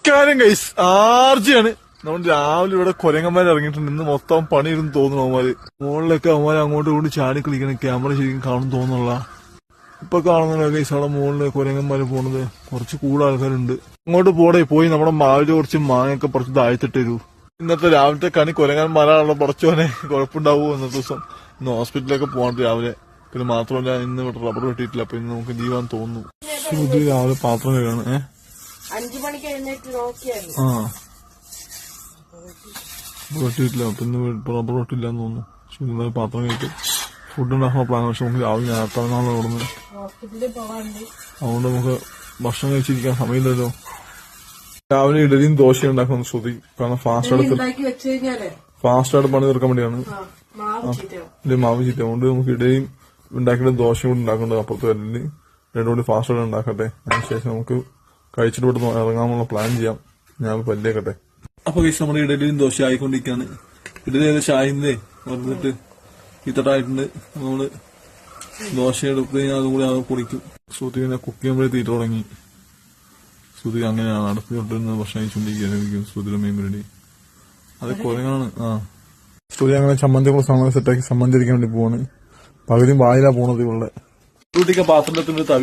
നമസ്കാരം ഗൈസ്, ആർജിയാണ്. നമ്മൾ രാവിലെ ഇവിടെ കൊരങ്ങന്മാർ ഇറങ്ങിയിട്ടുണ്ട്. ഇന്ന് മൊത്തം പണിയിരുന്ന് തോന്നുന്നു അവന്മാര്. മുകളിലൊക്കെ അവന്മാര് അങ്ങോട്ട് കൊണ്ട് ചാടി കളിക്കണം. ക്യാമറ ശരിക്കും കാണും തോന്നുള്ള. ഇപ്പൊ കാണുന്നില്ല ഗൈസ്, അവിടെ മുകളില് കൊരങ്ങന്മാര് പോണത്. കുറച്ച് കൂടുതൽ ആൾക്കാരുണ്ട്. അങ്ങോട്ട് പോയി നമ്മുടെ മാവില് കുറച്ച് മാങ്ങയൊക്കെ കുറച്ച് താഴ്ത്തിട്ട് തരൂ. ഇന്നത്തെ രാവിലത്തെ കണി കൊരങ്ങന്മാരാണല്ലോ. പടച്ചോനെ കുഴപ്പമുണ്ടാവോ ഇന്നത്തെ ദിവസം. ഇന്ന് ഹോസ്പിറ്റലിലൊക്കെ പോകാൻ രാവിലെ. പിന്നെ മാത്രമല്ല ഇന്ന് ഇവിടെ റബ്ബർ വെട്ടിയിട്ടില്ല. അപ്പൊ ഇന്ന് നമുക്ക് ലീവാന്ന് തോന്നുന്നു. സുധി രാവിലെ പാത്രം കഴിയാണ്. 5 മണിക്ക് എഴുന്നേറ്റ് നോക്കിയായിരുന്നു. വെട്ടിയിട്ടില്ല. അപ്പൊ ഇന്ന് റബ്ബർ വെട്ടില്ലാന്ന് തോന്നുന്നു. സുധി പാത്രം കഴിട്ട് ഫുഡ് ഉണ്ടാക്കുന്ന പ്ലാൻ. പക്ഷെ നമുക്ക് രാവിലെ നേരത്താണെന്നാണ് ഓടുന്നത്. ഹോസ്പിറ്റലിൽ പോകാറുണ്ട്. അതുകൊണ്ട് നമുക്ക് ഭക്ഷണം കഴിച്ചിരിക്കാൻ സമയമില്ലല്ലോ. രാവിലെ ഇഡലിയും ദോശയും ഉണ്ടാക്കുന്ന ശ്രുതി. കാരണം ഫാസ്റ്റായിട്ട് പണി തീർക്കാൻ വേണ്ടിയാണ്. മാവ് ചീറ്റ. അതുകൊണ്ട് നമുക്ക് ഇഡലിയും ഉണ്ടാക്കിയിട്ട് ദോശയും കൂടി ഉണ്ടാക്കേണ്ടത്. അപ്പുറത്ത് വരല് രണ്ടും കൂടി ഫാസ്റ്റായിട്ട് ഉണ്ടാക്കട്ടെ. അതിനുശേഷം നമുക്ക് കഴിച്ചിട്ട് ഇവിടെ ഇറങ്ങാനുള്ള പ്ലാൻ ചെയ്യാം. ഞാൻ പല്ലേക്കട്ടെ. അപ്പൊ കഴിച്ച് നമ്മുടെ ഇഡലിയും ദോശ ആയിക്കൊണ്ടിരിക്കുകയാണ്. ഇഡലി ഏകദേശം ആയില്ലേ വന്നിട്ട് ഇത്തട്ടായിട്ടുണ്ട്. നമ്മള് ദോശ എടുത്ത് കഴിഞ്ഞാൽ അതും കൂടി അത് കുടിക്കും. ശ്രുതിനെ കുക്ക് ചെയ്യുമ്പോഴേ തീറ്റ തുടങ്ങി. ശ്രുതി അങ്ങനെയാണ് അടുത്ത് തൊട്ടിരുന്ന് ഭക്ഷണം കഴിച്ചുകൊണ്ടിരിക്കുകയായിരിക്കും. ശ്രുതിയുടെ മെയിൻ പരിപാടി അത് കൊരങ്ങാണ്. ശ്രുതി അങ്ങനെ ചമ്മന്തിക്കുള്ള സമയം സെറ്റാക്കി ചമ്മന്തി അരിക്കാൻ വേണ്ടി പോവാണ്. പകുതിയും വായിലാ പോണത് ഇവളുടെ. ശ്രുതിക്ക് പാത്രത്തിന്റെ